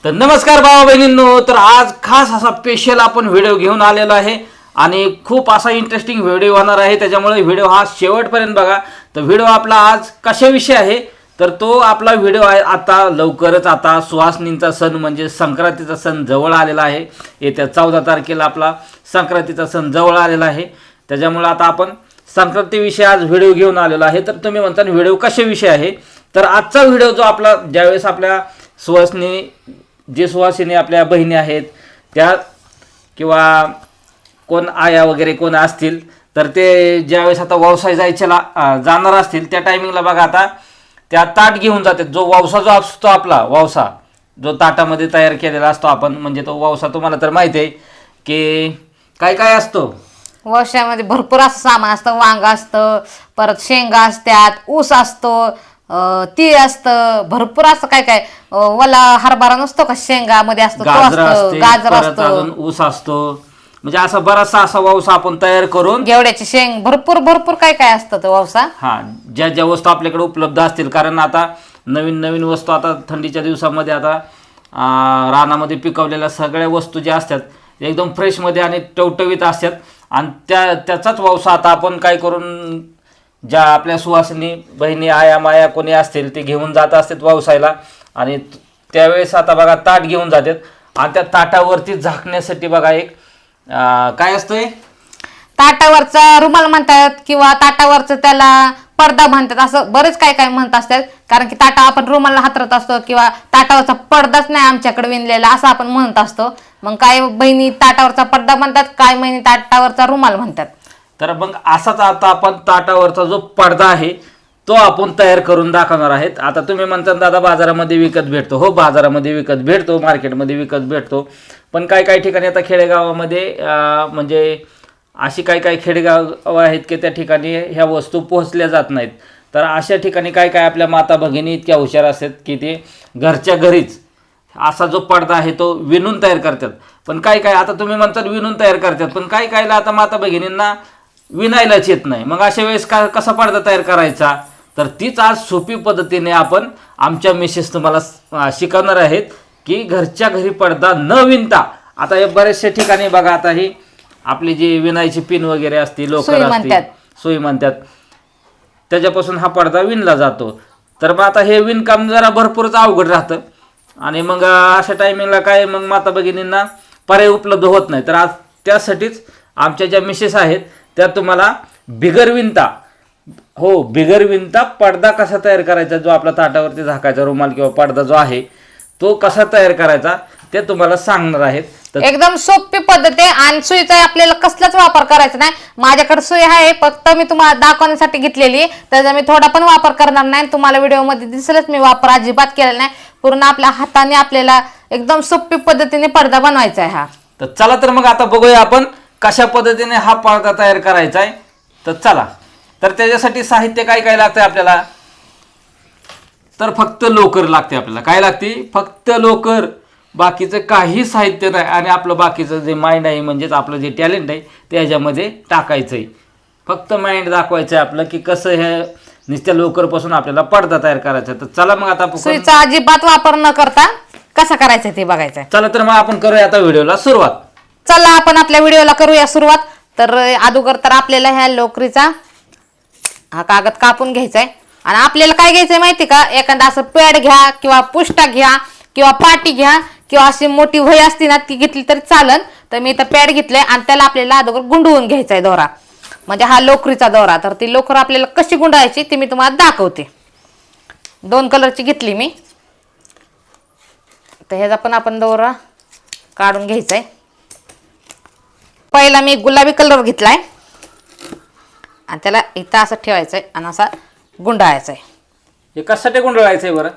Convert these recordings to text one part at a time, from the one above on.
तर नमस्कार भावा बहिणींनो. तर आज खास असा स्पेशल आपण व्हिडिओ घेऊन आलेलो आहे आणि खूप असा इंटरेस्टिंग व्हिडिओ होणार आहे. त्याच्यामुळे व्हिडिओ हा शेवटपर्यंत बघा. तर व्हिडिओ आपला आज कशाविषयी आहे तर तो आपला व्हिडिओ आहे आता लवकरच आता सुहासनींचा सण म्हणजे संक्रांतीचा सण जवळ आलेला आहे. येत्या 14 तारखेला आपला संक्रांतीचा सण जवळ आलेला आहे. त्याच्यामुळे आता आपण संक्रांतीविषयी आज व्हिडिओ घेऊन आलेलो आहे. तर तुम्ही म्हणता व्हिडिओ कशाविषयी आहे तर आजचा व्हिडिओ जो आपला ज्यावेळेस आपल्या सुहासनी जे सुहासिनी आपल्या बहिणी आहेत त्या किंवा कोण आया वगैरे कोण असतील तर ते ज्यावेळेस आता व्यवसाय जाणार असतील त्या टायमिंगला बघा आता त्या ताट घेऊन जातात. जो ववसा जो असतो आपला ववसा जो ताटामध्ये तयार केलेला असतो आपण म्हणजे तो ववसा तुम्हाला तर माहिती आहे की काय काय असतो. वशामध्ये भरपूर असं सामान असतं. वांग असतं, परत शेंगा असतात, ऊस असतो, तीळ असतं, भरपूर असं काय काय वला हरभरा नसतो का शेंगामध्ये असतो, गाजर असतो, अजून ऊस असतो. म्हणजे असा बराचसा असा ववसा आपण तयार करून घेवड्याची शेंग भरपूर भरपूर काय काय असतं तो ववसा. हा ज्या ज्या वस्तू आपल्याकडे उपलब्ध असतील कारण आता नवीन नवीन वस्तू आता थंडीच्या दिवसामध्ये आता रानामध्ये पिकवलेल्या सगळ्या वस्तू ज्या असतात एकदम फ्रेशमध्ये आणि टवटवीत असतात आणि त्याचाच ववसा आता आपण काय करून ज्या आपल्या सुवासिनी बहिणी आया माया कोणी असतील ते घेऊन जात असतात व्यवसायाला आणि त्यावेळेस आता बघा ताट घेऊन जातात आणि त्या ताटावरती झाकण्यासाठी बघा एक काय असतंय ताटावरचा रुमाल म्हणतात किंवा ताटावरचं त्याला पडदा म्हणतात. असं बरेच काय काय म्हणत असतात कारण की ताटा आपण रुमाला हातरत असतो किंवा ताटावरचा पडदाच नाही आमच्याकडे विणलेला असं आपण म्हणत असतो. मग काय बहिणी ताटावरचा पडदा म्हणतात, काय बहिणी ताटावरचा रुमाल म्हणतात. तर मग असाच आता आपण ताटावरचा जो पडदा आहे तो आपण तयार करून दाखवणार आहेत. आता तुम्ही म्हणता दादा बाजारामध्ये विकत भेटतो. हो बाजारामध्ये विकत भेटतो, मार्केटमध्ये विकत भेटतो. पण काही ठिकाणी आता खेडेगावामध्ये म्हणजे अशी काही खेडेगाव आहेत की त्या ठिकाणी ह्या वस्तू पोहोचल्या जात नाहीत. तर अशा ठिकाणी काय आपल्या माता भगिनी इतक्या हुशार असतात की ते घरच्या घरीच असा जो पडदा आहे तो विणून तयार करतात. पण काय आता तुम्ही म्हणतात विणून तयार करतात पण कायला आता माता भगिनींना विणायलाच येत नाही. मग अशा वेळेस कसा पडदा तयार करायचा तर तीच आज सोपी पद्धतीने आपण आमच्या मिसेस तुम्हाला शिकवणार आहेत की घरच्या घरी पडदा न विणता. आता हे बरेचशा ठिकाणी बघा आता ही आपली जी विणायची पिन वगैरे असते लोकर असते सोयी म्हणतात त्याच्यापासून हा पडदा विणला जातो. तर मग आता हे विणकाम जरा भरपूरच अवघड राहतं आणि मग अशा टायमिंगला काय मग माता भगिनींना पर्याय उपलब्ध होत नाही. तर आज त्यासाठीच आमच्या ज्या मिसेस आहेत त्या तुम्हाला बिगर विणता पडदा कसा तयार करायचा जो आपला ताटावरती झाकायचा रुमाल किंवा पडदा जो आहे तो कसा तयार करायचा ते तुम्हाला सांगणार आहेत. एकदम सोपी पद्धत आहे आणि सुईचा आपल्याला कसलाच वापर करायचा नाही. माझ्याकडे सुई आहे फक्त मी तुम्हाला दाखवण्यासाठी घेतलेली त्याचा मी थोडा पण वापर करणार नाही. तुम्हाला व्हिडिओमध्ये दिसेलच मी वापर अजिबात केलेला नाही. पूर्ण आपल्या हाताने आपल्याला एकदम सोपी पद्धतीने पडदा बनवायचा आहे हा. तर चला तर मग आता बघूया आपण कशा पद्धतीने हा पडदा तयार करायचा आहे. तर चला तर त्याच्यासाठी साहित्य काय लागतंय आपल्याला तर फक्त लोकर लागते. आपल्याला काय लागते फक्त लोकर, बाकीचं काही साहित्य नाही. आणि आपलं बाकीचं जे माइंड आहे म्हणजेच आपलं जे टॅलेंट आहे ते ह्याच्यामध्ये टाकायचं आहे. फक्त माइंड दाखवायचं आहे आपलं की कसं हे नुसत्या लोकरपासून आपल्याला पडदा तयार करायचा. तर चला मग आता सुईचा अजिबात वापर न करता कसा करायचा ते बघायचं. चला तर मग आपण करूया आता व्हिडिओला सुरुवात. चला आपण आपल्या व्हिडिओला करूया सुरुवात. तर अगोदर तर आपल्याला ह्या लोकरीचा हा कागद कापून घ्यायचा आहे आणि आपल्याला काय घ्यायचंय माहिती का एखादा असं पॅड घ्या किंवा पुष्टा घ्या किंवा पाटी घ्या किंवा अशी मोठी वही असती ना ती घेतली तरी चालन. तर मी इथं पॅड घेतलंय आणि त्याला आपल्याला अगोदर गुंडवून घ्यायचा आहे दोरा म्हणजे हा लोकरीचा दोरा. तर ती लोकर आपल्याला कशी गुंडायची ती मी तुम्हाला दाखवते. 2 कलरची घेतली मी. तर ह्याचा पण आपण दोरा काढून घ्यायचा आहे. पहिला मी गुलाबी कलर घेतलाय आणि त्याला इथं असं ठेवायचं आहे आणि असा गुंडाळायचा आहे. हे कशासाठी गुंडाळायचं आहे बरं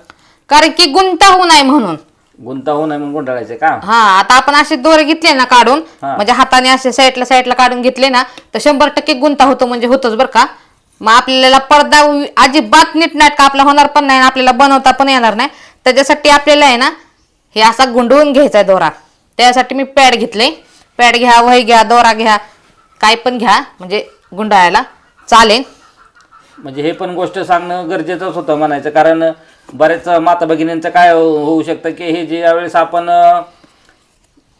कारण की गुंता होऊ नये म्हणून. गुंता होऊ नये म्हणून गुंडाळायचं का. हा आता आपण असे दोरे घेतले ना काढून म्हणजे हाताने असे साईडला काढून घेतले ना तर 100% गुंता होतो म्हणजे होतोच बरं का. मग आपल्याला पडदा अजिबात नीटनाटका आपला होणार पण नाही आपल्याला बनवता पण येणार नाही. त्याच्यासाठी आपल्याला आहे ना हे असा गुंडवून घ्यायचा आहे दोरा. त्यासाठी मी पॅड घेतले. पॅड घ्या, वही घ्या, दोरा घ्या, काय पण घ्या म्हणजे गुंडाळायला चालेल. म्हणजे हे पण गोष्ट सांगणं गरजेचंच होतं म्हणायचं, कारण बऱ्याच माता भगिनींचं काय होऊ शकतं की हे जे यावेळेस आपण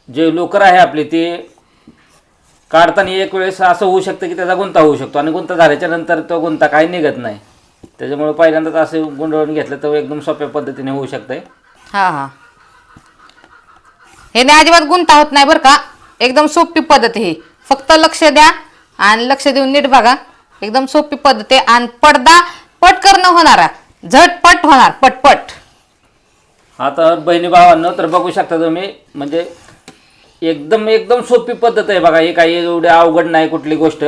जे लोकर आहे आपली ती काढताना एक वेळेस असं होऊ शकतं की त्याचा गुंता होऊ शकतो आणि गुंता झाल्याच्या नंतर तो गुंता काही निघत नाही. त्याच्यामुळे पहिल्यांदाच असं गुंडळून घेतलं तर एकदम सोप्या पद्धतीने होऊ शकतंय. हा हा, हे नाही अजिबात गुंता होत नाही बरं का, एकदम सोपी पद्धत ही. फक्त लक्ष द्या आणि लक्ष देऊन नीट बघा. एकदम सोपी पद्धत आहे आणि पडदा पटकन होणारा, झटपट होणार, पटपट. आता बहिणी भावांनो तर बघू शकता तुम्ही, म्हणजे एकदम एकदम सोपी पद्धत आहे बघा. हे काही एवढे अवघड नाही कुठली गोष्ट.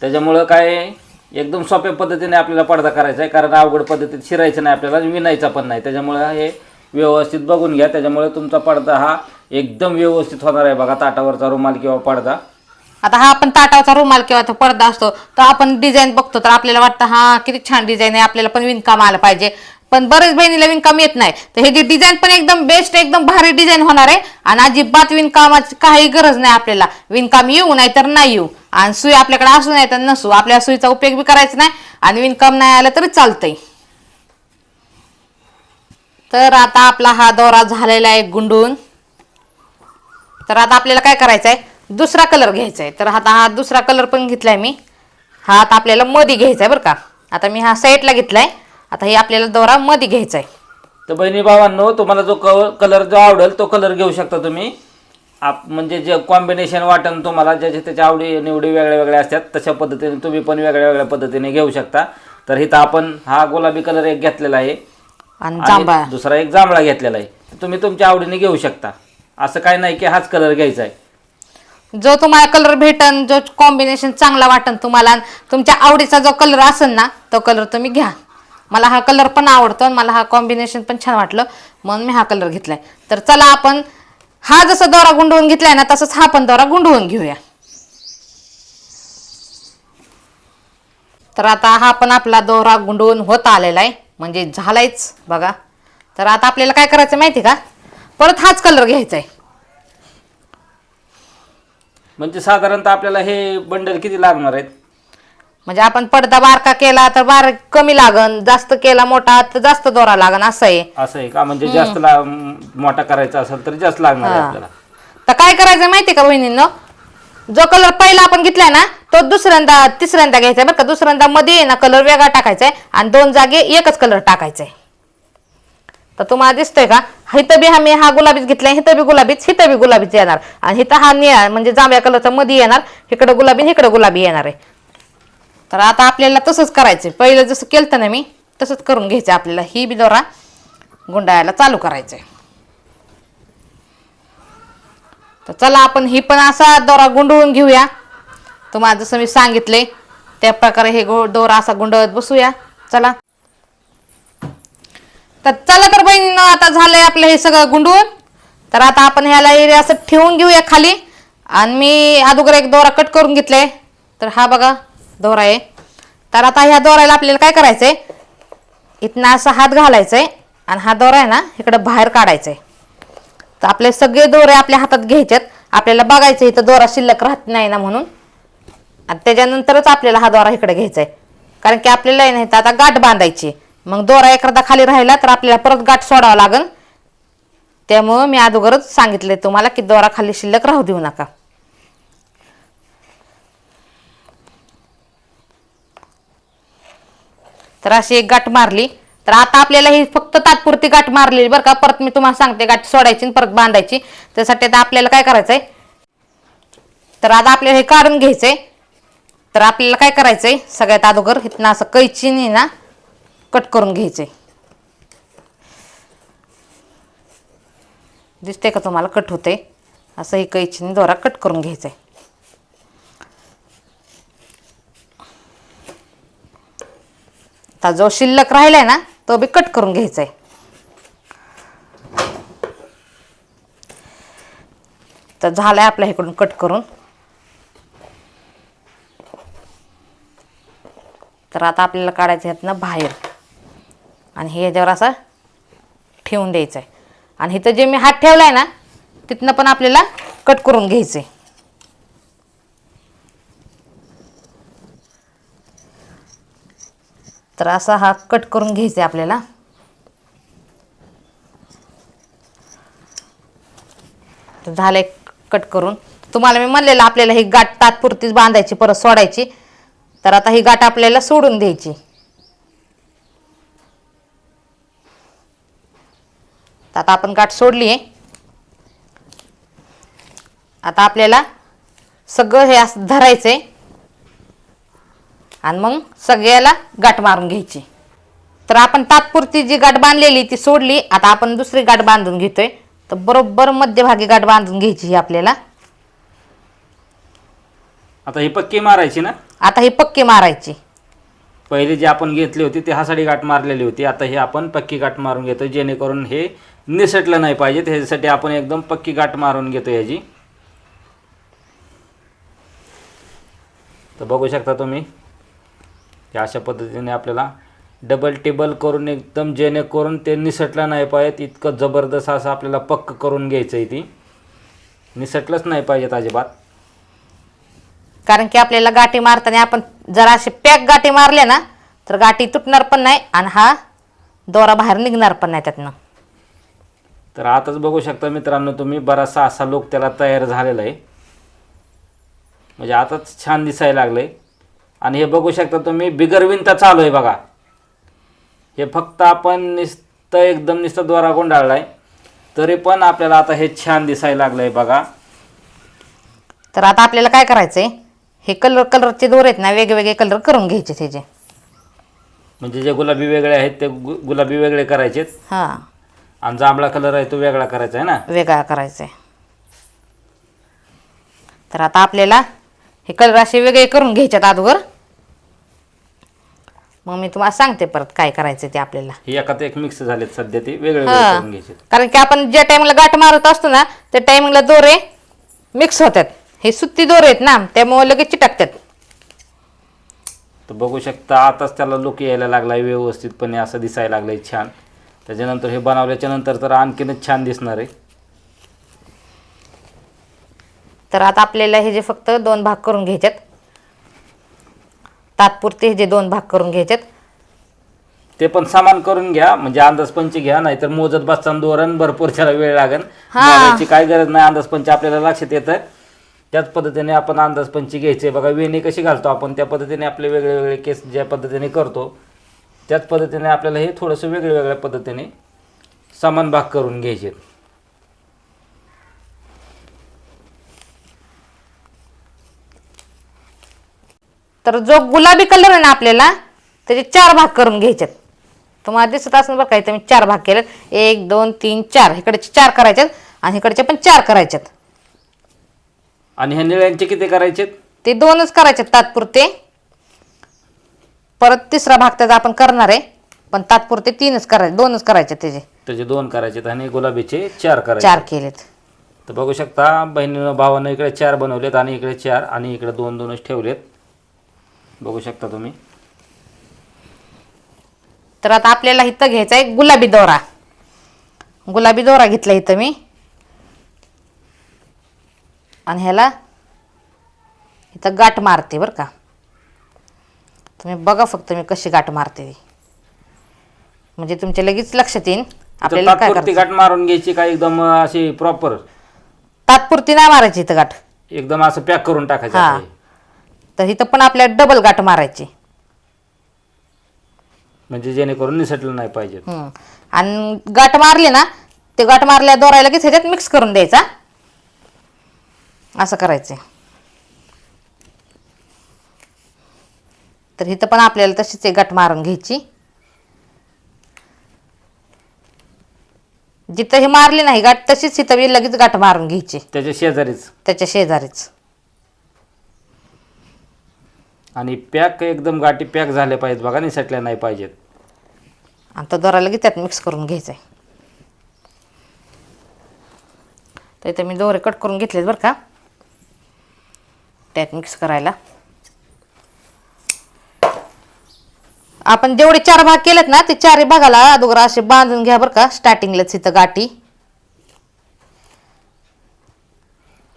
त्याच्यामुळं काय एकदम सोप्या पद्धतीने आपल्याला पडदा करायचा आहे, कारण अवघड पद्धतीत शिरायचं नाही आपल्याला, विणायचा पण नाही. त्याच्यामुळं हे व्यवस्थित बघून घ्या. त्याच्यामुळे तुमचा पडदा हा एकदम व्यवस्थित होणार आहे बघा. ताटावरचा रुमाल किंवा पडदा. आता हा आपण ताटावरचा रुमाल किंवा तो पडदा असतो तर आपण डिझाईन बघतो तर आपल्याला वाटतं हा किती छान डिझाईन आहे, आपल्याला पण विणकाम आलं पाहिजे. पण बरेच बहिणीला विणकाम येत नाही, तर हे जी डिझाईन पण एकदम बेस्ट, एकदम भारी डिझाईन होणार आहे. आणि अजिबात विणकामाची काही गरज नाही आपल्याला. विणकाम येऊ नाही तर नाही येऊ, आणि सुई आपल्याकडे असू नाही तर नसू, आपल्या सुईचा उपयोग बी करायचा नाही आणि विणकाम नाही आलं तरी चालतंय. तर आता आपला हा दोरा झालेला आहे गुंडून. तर आता आपल्याला काय करायचं आहे, दुसरा कलर घ्यायचा आहे. तर आता हा दुसरा कलर पण घेतलाय मी. हा आता आपल्याला मध्ये घ्यायचा आहे बरं का. आता मी हा साईडला घेतलाय, आता हे आपल्याला दोरा मध्ये घ्यायचा आहे. तर बहिणी भावांनो, तुम्हाला जो कलर जो आवडेल तो कलर घेऊ शकता तुम्ही. म्हणजे जे कॉम्बिनेशन वाटन तुम्हाला, ज्याच्या त्याच्या आवडी निवडी वेगळ्या वेगळ्या असतात, तशा पद्धतीने तुम्ही पण वेगळ्या वेगळ्या पद्धतीने घेऊ शकता. तर इथं आपण हा गुलाबी कलर एक घेतलेला आहे आणि जांभळा दुसरा एक जांभळा घेतलेला आहे. तुम्ही तुमच्या आवडीने घेऊ शकता. असं काही नाही की हाच कलर घ्यायचा आहे. जो तुम्हाला कलर भेटन, जो कॉम्बिनेशन चांगला वाटन तुम्हाला, तुमच्या आवडीचा जो कलर असेल ना तो कलर तुम्ही घ्या. मला हा कलर पण आवडतो आणि मला हा कॉम्बिनेशन पण छान वाटलं म्हणून मी हा कलर घेतलाय. तर चला आपण हा जसा दोरा गुंडवून घेतलाय ना तसंच हा पण दोरा गुंडवून घेऊया. तर आता हा पण आपला दोरा गुंडवून होत आलेला आहे, म्हणजे झालायच बघा. तर आता आपल्याला काय करायचं माहिती का, परत हाच कलर घ्यायचा आहे. म्हणजे साधारणतः आपल्याला हे बंडल किती लागणार आहेत? म्हणजे आपण पडदा बारका केला तर बारीक कमी लागन, जास्त केला मोठा तर जास्त दोरा लागन, असं आहे. असं आहे का? म्हणजे जास्त मोठा करायचा असेल तर जास्त लागणार आहे आपल्याला. तर काय करायचं माहितीये का बहिणींनो, जो कलर पहिला आपण घेतलाय ना तो दुसऱ्यांदा तिसऱ्यांदा घ्यायचा बरं का. दुसऱ्यांदा मध्ये ना कलर वेगळा टाकायचा आहे आणि दोन जागे एकच कलर टाकायचा आहे. तर तुम्हाला दिसतोय का, इथं बी मी हा गुलाबीच घेतलाय, इथं बी गुलाबीच, इथं बी गुलाबीच येणार आणि इथं हा निळा म्हणजे जांभळ्या कलरचा मध्ये येणार, इकडं गुलाबी इकडं गुलाबी येणार आहे. तर आता आपल्याला तसंच करायचंय, पहिलं जसं केलं ना मी तसंच करून घ्यायचं आपल्याला. ही बी दोरा गुंडाळायला चालू करायचंय. तर चला आपण ही पण असा दोरा गुंडळून घेऊया. तुम्हाला जसं मी सांगितले त्या प्रकारे हे दोरा असा गुंडळत बसूया. चला तर चला तर बहिणींनो, आता झालंय आपलं हे सगळं गुंडून. तर आता आपण ह्याला एरिया असं ठेवून घेऊया खाली. आणि मी अगोदर एक दोरा कट करून घेतलाय. तर हा बघा दोरा आहे. तर आता ह्या दोऱ्याला आपल्याला काय करायचंय, इथनं असा हात घालायचंय आणि हा दोरा आहे ना इकडं बाहेर काढायचंय. तर आपले सगळे दोरे आपल्या हातात घ्यायच्यात. आपल्याला बघायचं इथं दोरा शिल्लक राहत नाही ना म्हणून, आणि त्याच्यानंतरच आपल्याला हा दोरा इकडे घ्यायचा आहे. कारण की आपल्याला नाही तर आता गाठ बांधायची, मग दोरा एखादा खाली राहिला तर आपल्याला परत गाठ सोडावा लागेल. त्यामुळं मी अगोदरच सांगितलंय तुम्हाला की दोरा खाली शिल्लक राहू देऊ नका. तर अशी एक गाठ मारली. तर आता आपल्याला ही फक्त तात्पुरती गाठ मारली बरं का. परत मी तुम्हाला सांगते गाठ सोडायची परत बांधायची. त्यासाठी आता आपल्याला काय करायचंय, तर आता आपल्याला हे काढून घ्यायचंय. तर आपल्याला काय करायचंय, सगळ्यात अगोदर इथनं असं कैचीने ना कट करून घ्यायचंय. दिसते का तुम्हाला कट होते असं, ही कैचीने दोरा कट करून घ्यायचंय. आता जो शिल्लक राहिलाय ना तो बी कट करून घ्यायचा आहे. तर झालाय आपल्या इकडून कट करून. तर आता आपल्याला काढायचं ह्यातनं बाहेर आणि हे ह्याच्यावर असं ठेवून द्यायचं आहे. आणि इथं जे मी हात ठेवलाय ना तिथनं पण आपल्याला कट करून घ्यायचंय. तर असा हा कट करून घ्यायचा आहे आपल्याला. तर झालंय कट करून. तुम्हाला मी म्हणलेलं आपल्याला ही गाठ तात्पुरतीच बांधायची, परत सोडायची. तर आता ही गाठ आपल्याला सोडून द्यायची. तर आता आपण गाठ सोडली आहे. आता आपल्याला सगळं हे असं धरायचंय आणि मग सगळ्याला गाठ मारून घ्यायची. तर आपण तात्पुरती जी गाठ बांधलेली ती सोडली. आता आपण दुसरी गाठ बांधून घेतोय. तर बरोबर मध्यभागी गाठ बांधून घ्यायची ही आपल्याला. आता ही पक्की मारायची ना? आता ही पक्की मारायची. पहिले जी आपण घेतली होती ती हासाडी गाठ मारलेली होती. आता ही आपण पक्की गाठ मारून घेतो, जेणेकरून हे निसटलं नाही पाहिजे. त्याच्यासाठी आपण एकदम पक्की गाठ मारून घेतो याची. तर बघू शकता तुम्ही, अशा पद्धतीने आपल्याला डबल टेबल करून एकदम, जेणेकरून ते निसटलं नाही पाहिजे इतकं जबरदस्त असं आपल्याला पक्क करून घ्यायचं आहे. ती निसटलंच नाही पाहिजेत अजिबात. कारण की आपल्याला गाठी मारताना आपण जर असे पॅक गाठी मारल्या ना तर गाठी तुटणार पण नाही आणि हा दोरा बाहेर निघणार पण नाही त्यातनं. तर आताच बघू शकता मित्रांनो तुम्ही, बराचसा असा लोक त्याला तयार झालेला आहे. म्हणजे आताच छान दिसायला लागलंय. आणि हे बघू शकता तुम्ही, बिगर विणता चालू आहे बघा. हे फक्त आपण नुसतं दोरा गुंडाळलाय तरी पण आपल्याला आता हे छान दिसायला लागलंय बघा. तर आता आपल्याला काय करायचंय, हे कलरचे दोरे आहेत ना, वेगवेगळे कलर करून घ्यायचे त्याचे. म्हणजे जे गुलाबी वेगळे आहेत ते गुलाबी वेगळे करायचेत. हां, आणि जांभळा कलर आहे तो वेगळा करायचा आहे ना, वेगळा करायचा आहे. तर आता आपल्याला हे कलर असे वेगळे करून घ्यायच्यात अगोदर. मग मी तुम्हाला सांगते परत काय करायचं ते आपल्याला. हे एकात एक मिक्स झालेत सध्या, ते वेगळे हां, करून घ्यायचे. कारण की आपण ज्या टायमिंगला गाठ मारत असतो ना त्या टायमिंगला दोरे मिक्स होतात. हे सुत्ती दोरे आहेत ना, त्यामुळे लगेच चिटकतात. तर बघू शकता आताच त्याला लुक यायला लागलाय व्यवस्थितपणे, असं दिसायला लागलंय छान. त्याच्यानंतर हे बनवल्याच्या नंतर तर आणखीनच छान दिसणार आहे. तर आता आपल्याला हे जे फक्त 2 भाग करून घ्यायच्यात, तात्पुरते हे जे 2 भाग करून घ्यायच्यात. ते पण समान करून घ्या, म्हणजे अंदाजपंच घ्या, नाहीतर मोजत बसताना दोरण भरपूर त्याला वेळ लागेल. मोजायची काय गरज नाही, अंदाजपंच आपल्याला लक्षात येतं. त्याच पद्धतीने आपण अंदाजपंच घ्यायचे बघा. वेणी कशी घालतो आपण त्या पद्धतीने आपले वेगळे वेगळे केस ज्या पद्धतीने करतो त्याच पद्धतीने आपल्याला हे थोडंसं वेगळ्या पद्धतीने समान भाग करून घ्यायचे. तर जो गुलाबी कलर आहे ना आपल्याला त्याचे 4 भाग करून घ्यायच्यात. तुम्हाला दिसत असेल बघा, इथे मी 4 भाग केलेत. 1 2 3 4. इकडचे 4 करायच्यात आणि इकडचे पण 4 करायच्यात. आणि ह्या निळ्यांचे किती करायचे? ते 2च करायच्यात तात्पुरते. परत तिसरा भाग त्याचा आपण करणार आहे, पण तात्पुरते 3च करायचे, 2च करायचे त्याचे 2 करायचे आणि गुलाबीचे 4 करायचे. 4 केलेत. तर बघू शकता बहिणीनं भावानं इकडे 4 बनवलेत आणि इकडे 4 आणि इकडे 2-2च ठेवलेत. बघू शकता तुम्ही. तर आता आपल्याला इथं घ्यायचा आहे गुलाबी दोरा. गुलाबी दोरा घेतला इथं मी आणि ह्याला इथं गाठ मारते बरं का. तुम्ही बघा फक्त मी कशी गाठ मारते, म्हणजे तुमच्या लगेच लक्षात येईल आपल्याला काय तात्पुरती करायचं. गाठ मारून घ्यायची का एकदम अशी प्रॉपर? तात्पुरती नाही मारायची इथं गाठ, एकदम असं पॅक करून टाकायचं हा. आहे. तर इथं पण आपल्याला डबल गाठ मारायची. म्हणजे जेणेकरून निसटलं नाही पाहिजे. आणि गाठ मारली ना, ते गाठ मारल्या दोरायला लगेच ह्याच्यात मिक्स करून द्यायचा. असं करायचं. तर इथं पण आपल्याला तशीच एक गाठ मारून घ्यायची. जिथं हे मारली नाही गाठ तशीच इथं बी लगेच गाठ मारून घ्यायची, त्याच्या शेजारीच. त्याच्या शेजारीच. आणि पॅक एकदम गाठी पॅक झाल्या पाहिजेत बघा, निसटल्या नाही पाहिजेत. आणि तो दोरा लगेच त्यात मिक्स करून घ्यायचा आहे. तर इथं मी दोरे कट करून घेतलेत बरं का, त्यात मिक्स करायला. आपण जेवढे 4 भाग केलेत ना ते 4 भागाला अगोदर असे बांधून घ्या बरं का, स्टार्टिंगलाच इथं गाठी.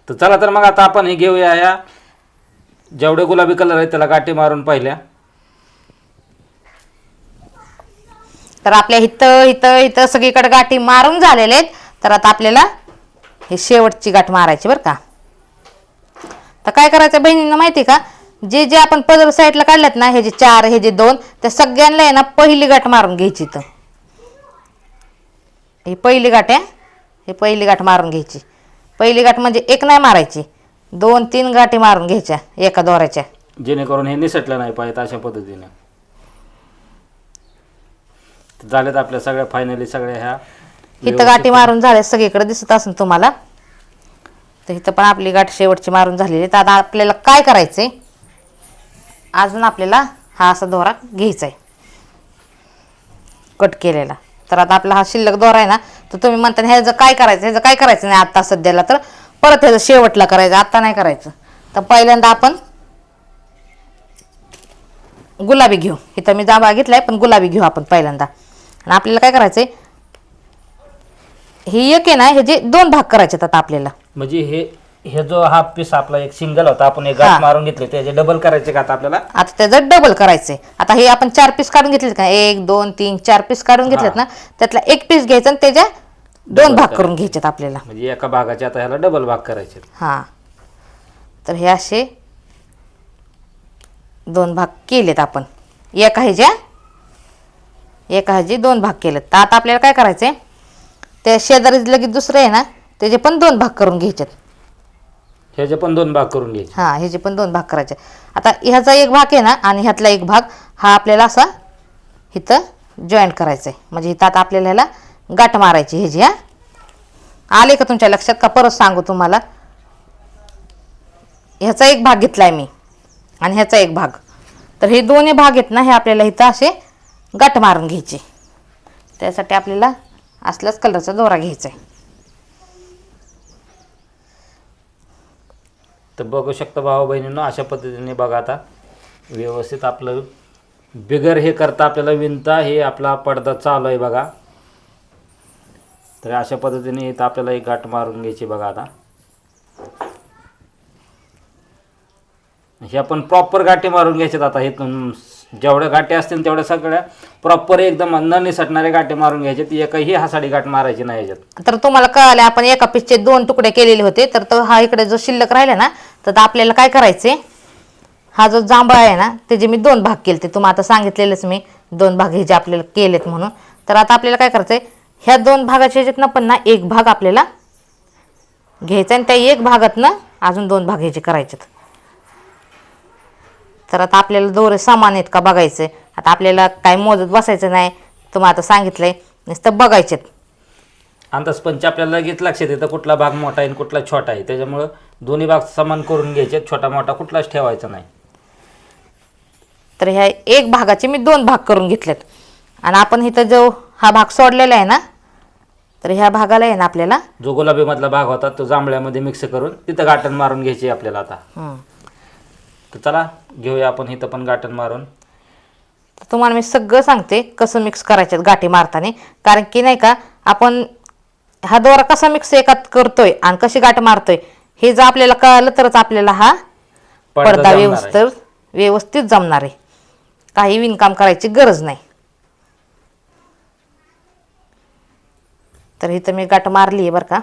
तर चला तर मग आता आपण हे घेऊया. या जेवढे गुलाबी कलर आहेत त्याला गाठी मारून पाहिल्या. तर आपल्या इथं इथं इथं सगळीकडे गाठी मारून झालेले आहेत. तर आता आपल्याला हे शेवटची गाठ मारायची बरं का. तर काय करायचं बहिणींना माहिती का, जे जे आपण पदर साईडला काढल्यात ना, हे जे 4 हे जे 2, त्या सगळ्यांना आहे ना पहिली गाठ मारून घ्यायची. तर ही पहिली गाठ आहे, ही पहिली गाठ मारून घ्यायची. पहिली गाठ म्हणजे एक नाही मारायची, 2-3 गाठी मारून घ्यायच्या एका दोऱ्याच्या, जेणेकरून हे निसटलं नाही पाहिजे अशा पद्धतीने. झालेत आपल्या सगळ्या फायनली सगळ्या ह्या इथं गाठी मारून झाल्या, सगळीकडे दिसत असेल तुम्हाला. तर इथं पण आपली गाठ शेवटची मारून झालेली. तर आता आपल्याला काय करायचंय, अजून आपल्याला हा असा दोरा घ्यायचा आहे कट केलेला. तर आता आपला हा शिल्लक दोरा आहे ना, तर तुम्ही म्हणता ह्याचं काय करायचं, ह्याचं काय करायचं नाही आता सध्याला, तर परत ह्याचं शेवटला करायचं, आता नाही करायचं. तर पहिल्यांदा आपण गुलाबी घेऊ. इथं मी जांभळा घेतलाय, पण गुलाबी घेऊ आपण पहिल्यांदा. आणि आपल्याला काय करायचंय, ही एक आहे ना, हे जे 2 भाग करायचे आता आपल्याला. म्हणजे हे जो हा पीस आपला एक सिंगल होता, आपण एक गाठ मारून घेतले, त्याचे डबल करायचे का आता आपल्याला. आता त्याचं डबल करायचंय. आता हे आपण 4 पीस काढून घेतलेत का, 1 2 3 4 पीस काढून घेतलेत ना, त्यातला एक पीस घ्यायचा आणि त्याच्या 2 भाग करून घ्यायचेत आपल्याला. म्हणजे एका भागाचे आता ह्याला डबल भाग करायचे. हा, तर हे असे 2 भाग केलेत आपण. एका ह्याचे 2 भाग केलेत. तर आता आपल्याला काय करायचंय, त्या शेजारी लगेच दुसरं आहे ना, त्याचे पण 2 भाग करून घ्यायचेत. ह्याचे पण 2 भाग करून घ्यायचे. हा, ह्याचे पण 2 भाग करायचे. आता ह्याचा एक भाग आहे ना, आणि ह्यातला एक भाग हा आपल्याला असा इथं जॉईंट करायचा आहे. म्हणजे इथं आता आपल्याला ह्याला गाठ मारायची ह्याची. हा, आले का तुमच्या लक्षात, का परत सांगू तुम्हाला. ह्याचा एक भाग घेतलाय मी आणि ह्याचा एक भाग. तर हे दोन्ही भाग आहेत ना, हे आपल्याला इथं असे गाठ मारून घ्यायचे. त्यासाठी आपल्याला असल्याच कलरचा दोरा घ्यायचा आहे. तर बघू शकता भाऊ बहिणींनो, अशा पद्धतीने बघा आता व्यवस्थित आपलं बिगर हे करता आपल्याला विणता हे आपला पडदा चालू आहे बघा. तर अशा पद्धतीने इथं आपल्याला एक गाठ मारून घ्यायची बघा. आता हे आपण प्रॉपर गाठी मारून घ्यायच्यात. आता इथून जेवढ्या गाठी असतील तेवढ्या सगळ्या प्रॉपर एकदम न निसटणारे गाठी मारून घ्यायच्यात. एकही हासाडी गाठ मारायची नाही याच्यात. तर तुम्हाला कळाले, आपण एका पीसचे 2 तुकडे केलेले होते. तर तो हा इकडे जो शिल्लक राहिला ना, तर आपल्याला काय करायचे, हा जो जांभळा आहे ना, त्याचे मी 2 भाग केले. ते तुम्हाला आता सांगितलेलंच मी 2 भाग हे जे आपल्याला केलेत म्हणून. तर आता आपल्याला काय करायचंय, ह्या 2 भागाच्या ह्याच्यातनं पण ना एक भाग आपल्याला घ्यायचा आणि त्या एक भागातनं अजून 2 भाग ह्याचे करायचेत. तर आता आपल्याला दोरे समान आहेत का बघायचं. आता आपल्याला काय मोजत बसायचं नाही, तुम्हाला आता सांगितलंय, नुसतं बघायचेत. अंदाजपंच आपल्याला लगेच लक्षात येतं कुठला भाग मोठा आहे आणि कुठला छोटा आहे. त्याच्यामुळं दोन्ही भाग समान करून घ्यायचे, छोटा मोठा कुठलाच ठेवायचा नाही. तर ह्या एक भागाचे मी 2 भाग करून घेतलेत. आणि आपण इथं जो हा भाग सोडलेला आहे ना, तर ह्या भागाला आहे ना आपल्याला जो गुलाबी मधला भाग होता तो जांभळ्यामध्ये मिक्स करून तिथं गाठण मारून घ्यायची आपल्याला आता. तर चला घेऊया आपण इथं पण गाठण मारून. तुम्हाला मी सगळं सांगते कसं मिक्स करायच्यात गाठी मारताना. कारण की नाही का, आपण हा दोरा कसा मिक्स एकात करतोय आणि कशी गाठ मारतोय हे जर आपल्याला कळलं तरच आपल्याला हा पडदा व्यवस्थित जमणार आहे. काही विणकाम करायची गरज नाही. तर इथं मी गाठ मारली आहे बरं का.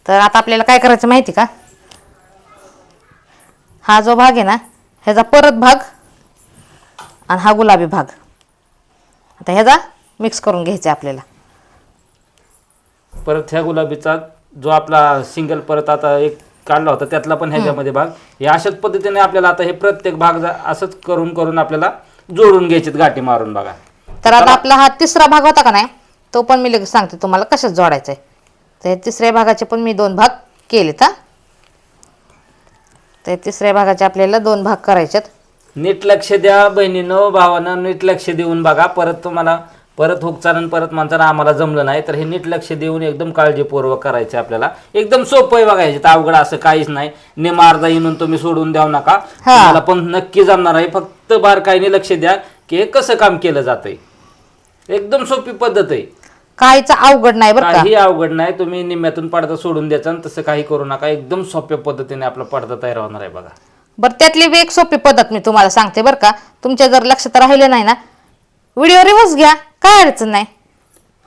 तर आता आपल्याला काय करायचं माहिती का, हा जो भाग आहे ना, ह्याचा परत भाग आणि हा गुलाबी भाग आता ह्याचा मिक्स करून घ्यायचा आपल्याला. परत ह्या गुलाबीचा जो आपला सिंगल परत आता एक काढला होता त्यातला पण ह्याच्यामध्ये भाग, हे अशाच पद्धतीने आपल्याला आता हे प्रत्येक भाग असंच करून करून आपल्याला जोडून घ्यायचे गाठी मारून बघा. तर आता आपला हा तिसरा भाग होता का नाही, तो पण मी लगेच सांगते तुम्हाला कशात जोडायचा आहे. तर तिसऱ्या भागाचे पण मी 2 भाग केलेत. हा, तर तिसऱ्या भागाचे आपल्याला 2 भाग करायचेत. नीट लक्ष द्या बहिणीनं भावानं, नीट लक्ष देऊन बघा. परत तुम्हाला परत हुकचान परत म्हणताना आम्हाला जमलं नाही, तर हे नीट लक्ष देऊन एकदम काळजीपूर्वक करायचे आपल्याला. एकदम सोपं आहे बघायचे, तर अवघड असं काहीच नाही. अर्धा येऊन तुम्ही सोडून द्याव नका, तुम्हाला पण नक्की जमणार आहे. फक्त बारकाईने लक्ष द्या की हे कसं काम केलं जातंय. एकदम सोपी पद्धत आहे, काहीच अवघड नाही बरं का. काही अवघड नाही. तुम्ही निम्म्यातून पडदा सोडून द्यायचा आणि तसं काही करू नका. एकदम सोप्या पद्धतीने आपला पडदा तयार होणार आहे बघा. बरं त्यातली बी एक सोपी पद्धत मी तुम्हाला सांगते बरं का. तुमच्या जर लक्षात राहिलं नाही ना, व्हिडिओ रिवर्स घ्या, काय अडचण नाही.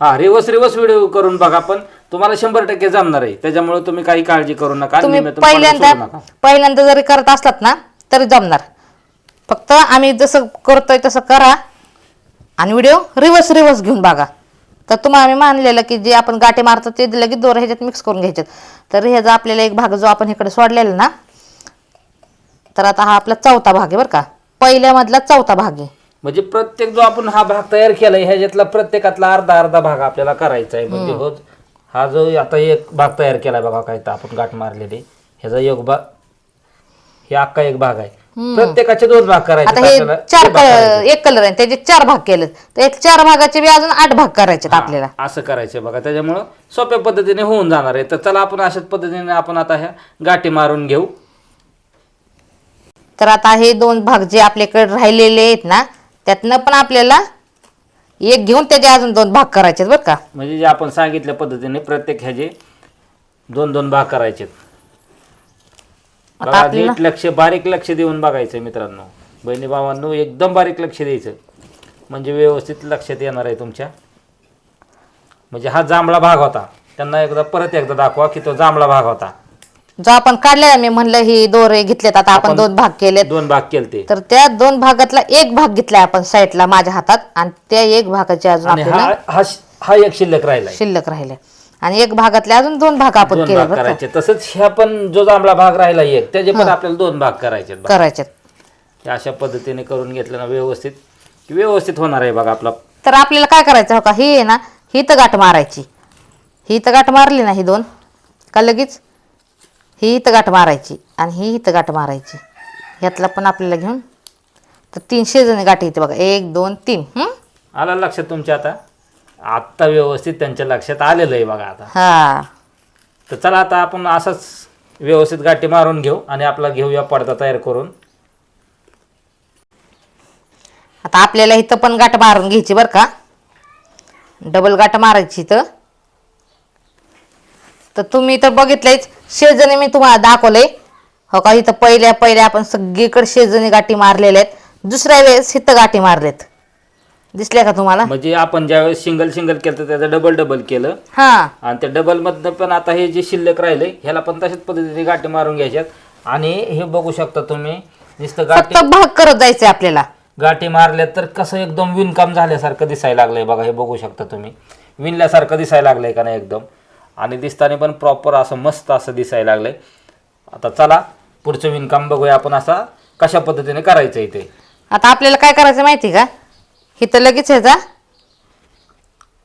हा, रिवर्स व्हिडिओ करून बघा, पण तुम्हाला 100% जमणार आहे. त्याच्यामुळे तुम्ही काही काळजी करू नका. तुम्ही निमित्त तुम्हाला सोडू नका. पहिल्यांदा जरी करत असलात ना तरी जमणार. फक्त आम्ही जसं करतोय तसं करा आणि व्हिडिओ रिवर्स घेऊन बघा. तर तुम्हाला आम्ही मानलेलं की जे आपण गाठी मारतो ते लगेच दोर ह्याच्यात मिक्स करून घ्यायचे. तर ह्याचा आपल्याला एक भाग जो आपण इकडे सोडलेला ना, तर आता हा आपला चौथा भाग आहे बरं का, पहिल्यामधला चौथा भाग आहे. म्हणजे प्रत्येक जो आपण हा भाग तयार केलाय ह्याच्यातला प्रत्येकातला अर्धा भाग आपल्याला करायचा आहे. म्हणजे हो, हा जो आता एक भाग तयार केलाय बघा, काय तर आपण गाठ मारलेली, ह्याचा एक भाग, हे अख्खा एक भाग आहे. प्रत्येकाचे 2 भाग करायचे आता हे एक कलर आहे त्याचे 4 भाग केले, तर एक 4 भागाचे बी अजून 8 भाग करायचे आपल्याला. असं करायचं बघा. त्याच्यामुळं सोप्या पद्धतीने होऊन जाणार आहे. तर चला आपण अशाच पद्धतीने आपण आता ह्या गाठी मारून घेऊ. तर आता हे 2 भाग जे आपल्याकडे राहिलेले आहेत ना, त्यातनं पण आपल्याला एक घेऊन त्याचे अजून 2 भाग करायचे बरं का. म्हणजे जे आपण सांगितल्या पद्धतीने प्रत्येक ह्याचे 2 भाग करायचे. आता आपल्याला नीट बारीक लक्ष देऊन बघायचं मित्रांनो, बहिणी भावांनो, एकदम बारीक लक्ष द्यायचं, म्हणजे व्यवस्थित लक्षात येणार आहे तुमच्या. म्हणजे हा जांभळा भाग होता, त्यांना परत एकदा दाखवा की तो जांभळा भाग होता जो आपण काढलेला. मी म्हणलं ही दोरे घेतलेत, आता आपण 2 भाग केलेत. 2 भाग केलते. तर त्या 2 भागातला एक भाग घेतलाय आपण साईडला माझ्या हातात, आणि त्या एक भागाचे अजून आणि आपल्याला हा एक शिल्लक राहिला, शिल्लक राहिले, आणि एक भागातले अजून 2 भाग आपण 2 केले भाग बरं का. करायचे. तसंच ह्या पण जो जांभळा भाग राहिला एक, त्याचे पण आपल्याला 2 भाग करायचे. करायचे. अशा पद्धतीने करून घेतलं ना व्यवस्थित होणार आहे बघा आपला. तर आपल्याला काय करायचं हो का, ही आहे ना, ही तर गाठ मारायची, ही तर गाठ मारली ना, ही 2 का लगेच ही इथं गाठ मारायची आणि ही इथं गाठ मारायची. ह्यातला पण आपल्याला घेऊन तर 3 शेजारी गाठी येते बघा, 1 2 3. आला लक्षात तुमच्या? आता व्यवस्थित त्यांच्या लक्षात आलेलं आहे बघा आता. हा, तर चला आता आपण असंच व्यवस्थित गाठी मारून घेऊ आणि आपला घेऊया पडदा तयार करून. आता आपल्याला इथं पण गाठ मारून घ्यायची बरं का, डबल गाठ मारायची. तर तुम्ही तर बघितलंच, शेजारी मी तुम्हाला दाखवलंय हो का. इथं पहिल्या आपण सगळीकडे शेजारी गाठी मारलेल्या आहेत, दुसऱ्या वेळेस इथं गाठी मारलेत, दिसल्या का तुम्हाला? म्हणजे आपण ज्यावेळेस सिंगल केलं तर त्याचं डबल केलं. हा, आणि त्या डबल मधनं पण आता हे जे शिल्लक राहिले ह्याला पण तशाच पद्धतीने गाठी मारून घ्यायच्यात. आणि हे बघू शकता तुम्ही, नुसतं फक्त भाग करत जायचंय आपल्याला. गाठी मारल्यात तर कसं एकदम विणकाम झाल्यासारखं दिसायला लागलंय बघा. हे बघू शकता तुम्ही, विणल्यासारखं दिसायला लागलंय का नाही एकदम, आणि दिसताना पण प्रॉपर असं मस्त असं दिसायला लागलंय. आता चला पुढचं विणकाम बघूया आपण असा कशा पद्धतीने करायचं इथे. आता आपल्याला काय करायचं माहिती का, इथं लगेच ह्याचा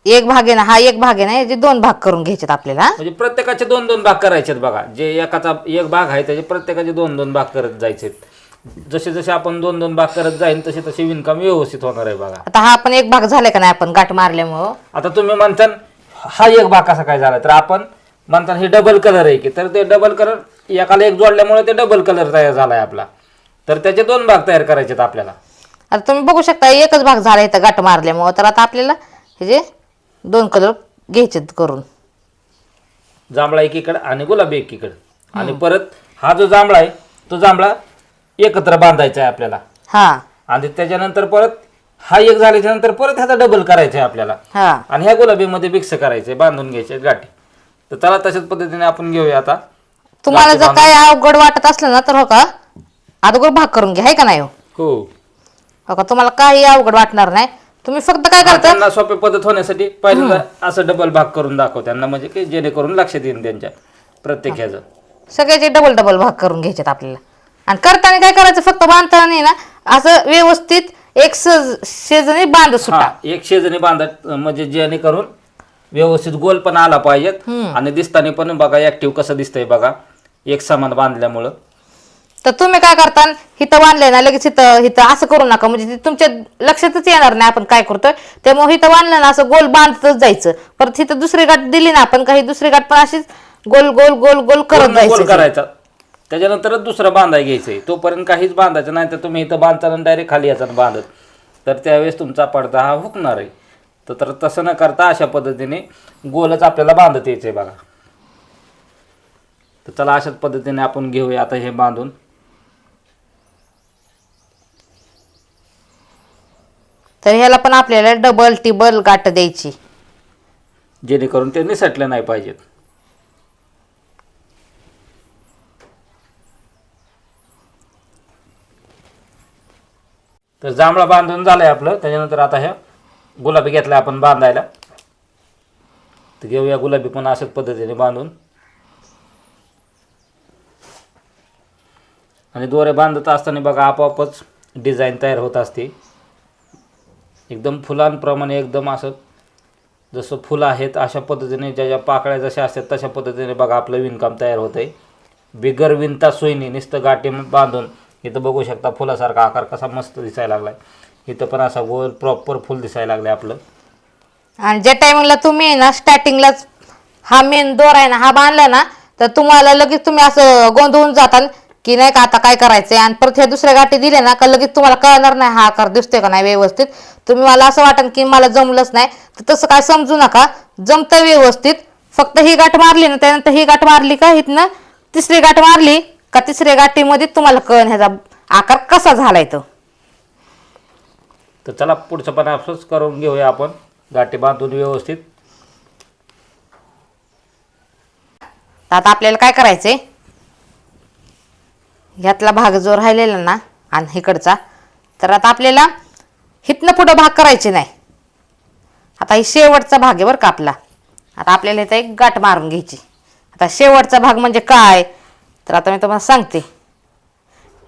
एक भाग आहे ना, हा एक भाग आहे ना, याचे 2 भाग करून घ्यायचे आपल्याला. म्हणजे प्रत्येकाचे 2 भाग करायचे बघा. जे एकाचा एक भाग आहे त्याचे प्रत्येकाचे 2 भाग करत जायचे. जसे आपण 2 भाग करत जाईल तसे विणकाम व्यवस्थित होणार आहे बघा. आता हा आपण एक भाग झालाय का नाही आपण गाठ मारल्यामुळं. आता तुम्ही म्हणता हा एक भाग कसा काय झाला, तर आपण म्हणता हे डबल कलर आहे की, तर ते डबल कलर एकाला एक जोडल्यामुळे ते डबल कलर तयार झालाय आपला. तर त्याचे 2 भाग तयार करायचे आपल्याला. आता तुम्ही बघू शकता एकच भाग झाला इथं गाठ मारल्यामुळं. तर आता आपल्याला हे जे 2 कलर घ्यायचे करून, जांभळा एकीकडे आणि गुलाबी एकीकडे. आणि परत हा जो जांभळा आहे तो जांभळा एकत्र बांधायचा आहे आपल्याला. हा, आणि त्याच्यानंतर परत हा एक झाल्याच्या नंतर परत ह्याचा डबल करायचा आहे आपल्याला. हा, आणि ह्या गुलाबीमध्ये मिक्स करायचे, बांधून घ्यायचे गाठी. तर चला तशाच पद्धतीने आपण घेऊया आता. तुम्हाला जर काय अवघड वाटत असलं ना तर हो का, अगोदर भाग करून घ्या, आहे का नाही? हो का तुम्हाला काही अवघड वाटणार नाही. तुम्ही फक्त काय करता, त्यांना सोपी पद्धत होण्यासाठी पहिल्यांदा असं डबल भाग करून दाखव त्यांना, म्हणजे की जेणेकरून लक्षात येईल त्यांच्या प्रत्येक ह्याचं. सगळ्याचे डबल भाग करून घ्यायचे आपल्याला. आणि करताना काय करायचं, फक्त बांधताना नाही ना असं व्यवस्थित एक शेजारी बांध सुटा. एक शेजारी बांधत, म्हणजे जेणेकरून व्यवस्थित गोल पण आला पाहिजेत आणि दिसताना पण बघा ऍक्टिव्ह कसं दिसतंय बघा, एक समान बांधल्यामुळं. तर तुम्ही काय करता, हिथं बांधलंय ना लगेच हिथं असं करू नका, म्हणजे ते तुमच्या लक्षातच येणार नाही आपण काय करतोय. त्यामुळे हिथं बांधलं ना असं गोल बांधतच जायचं. परत हिथं दुसरी गाठ दिली ना आपण, काही दुसरी गाठ पण अशीच गोल गोल गोल गोल करत जायचं करायचा. त्याच्यानंतरच दुसरं बांधाय घ्यायचंय. तोपर्यंत काहीच बांधायचं नाही. तर तुम्ही इथं बांधताना डायरेक्ट खाली याचा बांधत, तर त्यावेळेस तुमचा पडदा हा हुकणार आहे. तर तसं न करता अशा पद्धतीने गोलच आपल्याला बांधत यायचंय बघा. तर चला अशाच पद्धतीने आपण घेऊया आता हे बांधून. तर ह्याला पण आपल्याला डबल टिबल गाठ द्यायची, जेणेकरून ते निसटले नाही पाहिजेत. तर जांभळा बांधून झालंय आपलं. त्याच्यानंतर आता ह्या गुलाबी घेतला आपण बांधायला. तर घेऊया गुलाबी पण अशाच पद्धतीने बांधून. आणि दोरे बांधत असताना बघा आपोआपच डिझाईन तयार होत असते. एकदम फुलांप्रमाणे एकदम असं जसं फुलं आहेत अशा पद्धतीने ज्या ज्या पाकळ्या जशा असतात तशा पद्धतीने बघा आपलं विणकाम तयार होतं आहे. बिगर विणता सोयीने नुसतं गाठी बांधून. इथं बघू शकता फुलासारखा आकार कसा मस्त दिसायला लागला आहे. इथं पण असा गोल प्रॉपर फुल दिसायला लागलं आपलं. आणि ज्या टायमिंगला तुम्ही ना स्टार्टिंगलाच हा मेन दोरा आहे ना हा बांधला ना, तर तुम्हाला लगेच तुम्ही असं गोंधळून जाताल की नाही का आता काय करायचंय. आणि परत ह्या दुसऱ्या गाठी दिल्या ना का लगेच तुम्हाला कळणार नाही हा आकार दिसतोय का नाही व्यवस्थित. तुम्ही मला असं वाटन की मला जमलंच नाही, तर तसं काय समजू नका, जमतं व्यवस्थित. फक्त ही गाठ मारली ना, त्यानंतर ही गाठ मारली का इथनं तिसरी गाठ मारली का तिसऱ्या गाठीमध्ये तुम्हाला कळण ह्याचा आकार कसा झालाय तो. तर चला पुढचं पण असंच करून घेऊया आपण गाठी बांधून व्यवस्थित. आता आपल्याला काय करायचंय, ह्यातला भाग जो राहिलेला ना आणि इकडचा, तर आता आपल्याला हिथनं पुढं भाग करायचे नाही. आता ही शेवटचा भाग आहे बरं का आपला. आता आपल्याला इथं एक गाठ मारून घ्यायची. आता शेवटचा भाग म्हणजे काय, तर आता मी तुम्हाला सांगते.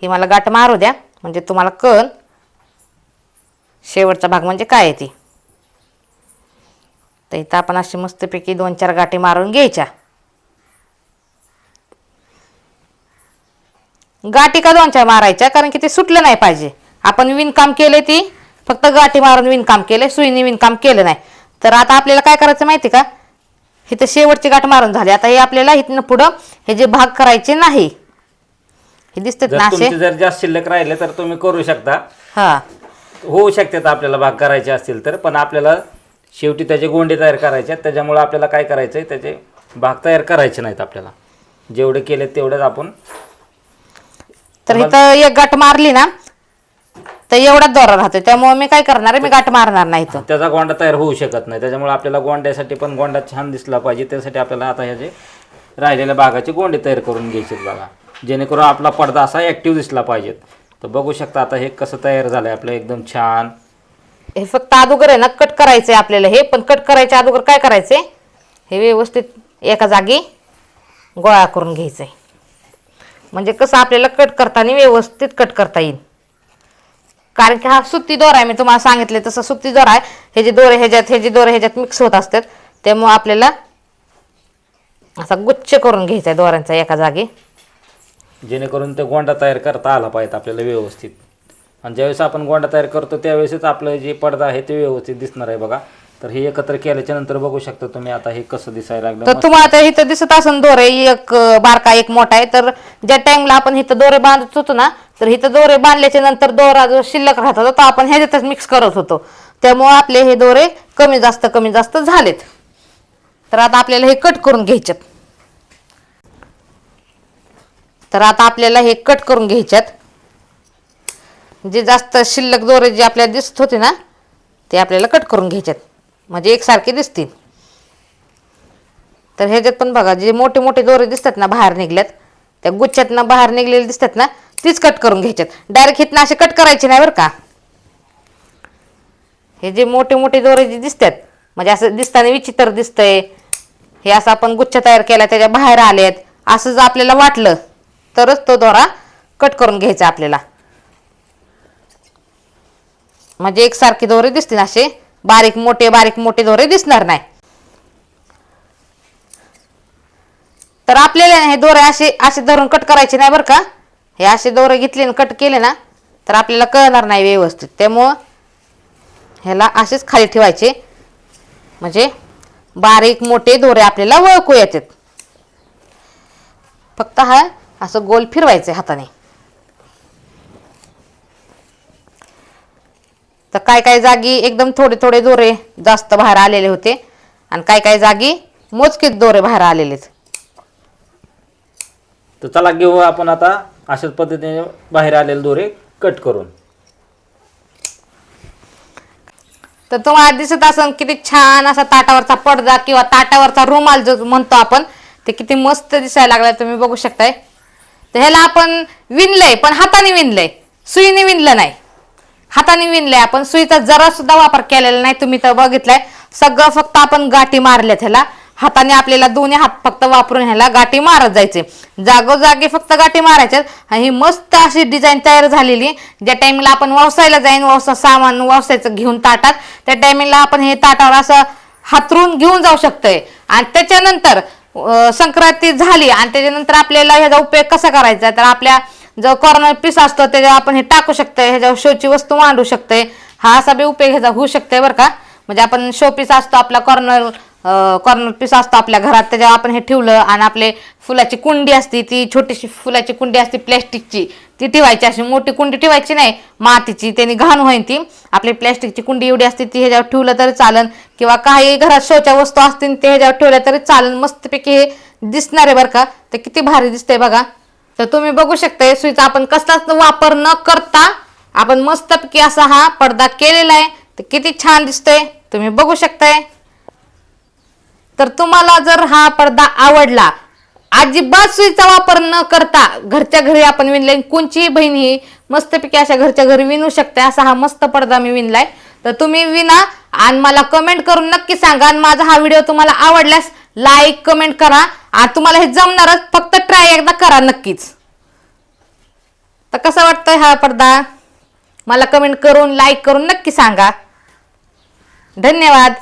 ही मला गाठ मारू द्या म्हणजे तुम्हाला कळन शेवटचा भाग म्हणजे काय आहे ती. तर इथं आपण अशी मस्तपैकी 2-4 गाठी मारून घ्यायच्या. गाठी का 2-4 मारायच्या, कारण की ते सुटलं नाही पाहिजे. आपण विणकाम केले ती फक्त गाठी मारून विणकाम केले, सुईने विणकाम केलं नाही. तर आता आपल्याला काय करायचं माहिती का, इथं शेवटची गाठ मारून झाली. आता हे आपल्याला इथनं पुढं हे जे भाग करायचे नाही. हे दिसतात ना असे. जर जास्त शिल्लक राहिले तर तुम्ही करू शकता. हा होऊ शकतात आपल्याला भाग करायचे असतील तर. पण आपल्याला शेवटी त्याचे गोंडे तयार करायचे आहेत. त्याच्यामुळे आपल्याला काय करायचं आहे, त्याचे भाग तयार करायचे नाहीत आपल्याला. जेवढे केले तेवढेच आपण. तर इथं एक गाठ मारली ना तर एवढाच दोरा राहतो. त्यामुळे मी काय करणार आहे, मी गाठ मारणार नाही इथं. त्याचा गोंडा तयार होऊ शकत नाही. त्याच्यामुळे आपल्याला गोंड्यासाठी पण गोंडा छान दिसला पाहिजे. त्यासाठी आपल्याला आता ह्याचे राहिलेल्या भागाचे गोंडे तयार करून घ्यायचे बघा, जेणेकरून आपला पडदा असा ॲक्टिव्ह दिसला पाहिजे. तर बघू शकता आता हे कसं तयार झालं आहे आपलं एकदम छान. हे फक्त अगोदर आहे ना कट करायचंय आपल्याला. हे पण कट करायच्या अगोदर काय करायचंय, हे व्यवस्थित एका जागी गोळा करून घ्यायचंय. म्हणजे कसं आपल्याला कट करताना व्यवस्थित कट करता येईल. कारण की हा सुत्ती दोरा आहे, मी तुम्हाला सांगितले तसं सुत्ती दोरा आहे. हे जे दोरे ह्याच्यात मिक्स होत असतात. त्यामुळे आपल्याला असा गुच्छ करून घ्यायचा आहे दोऱ्यांचा एका जागी, जेणेकरून ते गोंडा तयार करता आला पाहिजे आपल्याला व्यवस्थित. आणि ज्यावेळेस आपण गोंडा तयार करतो त्यावेळेसच आपलं जे पडदा आहे ते व्यवस्थित दिसणार आहे बघा. तर हे एकत्र केल्याच्या नंतर बघू शकता तुम्ही आता हे कसं दिसायला लागलं. तर तुम्हाला आता इथं दिसत असेल दोरे, एक बारका एक मोठा आहे. तर ज्या टाइमला आपण इथं दोरे बांधत होतो ना, तर इथं दोरे बांधल्याच्या नंतर दोरा जो शिल्लक राहत होता तो आपण ह्याच्यातच मिक्स करत होतो. त्यामुळे आपले हे दोरे कमी जास्त झालेत. तर आता आपल्याला हे कट करून घ्यायच्यात. जे जास्त शिल्लक दोरे जे आपल्याला दिसत होते ना ते आपल्याला कट करून घ्यायच्यात, म्हणजे एकसारखे दिसतील. तर ह्याच्यात पण बघा जे मोठे मोठे दोरे दिसतात ना बाहेर निघल्यात, त्या गुच्छातनं बाहेर निघलेले दिसतात ना, तीच कट करून घ्यायच्यात. डायरेक्ट इथनं असे कट करायचे नाही बरं का. हे जे मोठे मोठे दोरे जे दिसतात म्हणजे असं दिसताना विचित्र दिसतंय, हे असं आपण गुच्छ तयार केला त्याच्या बाहेर आलेत असं जर आपल्याला वाटलं तरच तो दोरा कट करून घ्यायचा आपल्याला. म्हणजे एकसारखे दोरे दिसतील, असे बारीक मोठे दोरे दिसणार नाही. तर आपल्याला हे दोरे असे धरून कट करायचे नाही बरं का. हे असे दोरे घेतले आणि कट केले ना तर आपल्याला कळणार नाही व्यवस्थित. त्यामुळं ह्याला असेच खाली ठेवायचे, म्हणजे बारीक मोठे दोरे आपल्याला ओळखू येतात. फक्त हा असं गोल फिरवायचे हाताने. तर काय जागी एकदम थोडे दोरे जास्त बाहेर आलेले होते आणि काय जागी मोजकेच दोरे बाहेर आलेले. तर चला घेऊ आपण आता अशाच पद्धतीने बाहेर आलेले दोरे कट करून. तर तुम्हाला दिसत असेल किती छान असा ताटावरचा पडदा किंवा ताटावरचा रुमाल जो म्हणतो आपण, ते किती मस्त दिसायला लागलाय, तुम्ही बघू शकताय. तर ह्याला आपण विणलंय, पण हाताने विणलंय, सुईने विणलं नाही. हाताने विणलंय आपण, सुईचा जरा सुद्धा वापर केलेला नाही. तुम्ही तर बघितलंय सगळं, फक्त आपण गाठी मारल्यात ह्याला. हाताने आपल्याला दोन्ही हात फक्त वापरून ह्याला गाठी मारत जायचे, जागोजागी फक्त गाठी मारायच्यात. आणि ही मस्त अशी डिझाईन तयार झालेली. ज्या टाइमला आपण व्यवसायाला जाईन, सामान व्यवसायाचं घेऊन ताटात, त्या टायमिंगला आपण हे ताटावर असं हातरून घेऊन जाऊ शकतोय. आणि त्याच्यानंतर संक्रांती झाली आणि त्याच्यानंतर आपल्याला ह्याचा उपयोग कसा करायचा, तर आपल्या जो कॉर्नर पीस असतो त्याच्यावर आपण हे टाकू शकतोय, ह्याच्यावर शोची वस्तू मांडू शकतोय. हा असा बी उपयोग ह्याचा होऊ शकतोय बरं का. म्हणजे आपण शो पीस असतो आपला, कॉर्नर पीस असतो आपल्या घरात, त्याच्यावर आपण हे ठेवलं. आणि आपले फुलाची कुंडी असते, ती छोटीशी फुलाची कुंडी असते प्लॅस्टिकची, ती ठेवायची. अशी मोठी कुंडी ठेवायची नाही, मातीची, त्याने घाण होईन ती. आपली प्लॅस्टिकची कुंडी एवढी असते, ती ह्याच्यावर ठेवलं तरी चालन. किंवा काही घरात शोच्या वस्तू असतील ते ह्याच्यावर ठेवल्या तरी चालन. मस्तपैकी हे दिसणार आहे बरं का. तर किती भारी दिसतंय बघा. तर तुम्ही बघू शकताय सुईचा आपण कसलाच वापर न करता आपण मस्तपैकी असा हा पडदा केलेला आहे. तर किती छान दिसतोय, तुम्ही बघू शकताय. तर तुम्हाला जर हा पडदा आवडला, अजिबात सुईचा वापर न करता घरच्या घरी आपण विणलाय, कोणचीही बहीण ही मस्तपैकी अशा घरच्या घरी विणू शकते. असा हा मस्त पडदा मी विणलाय. तर तुम्ही विणा आणि मला कमेंट करून नक्की सांगा. आणि माझा हा व्हिडिओ तुम्हाला आवडल्यास लाईक कमेंट करा. आणि तुम्हाला हे जमणारच, फक्त ट्राय एकदा करा नक्कीच. तर कसा वाटतोय हा पडदा, मला कमेंट करून लाईक करून नक्की सांगा. धन्यवाद.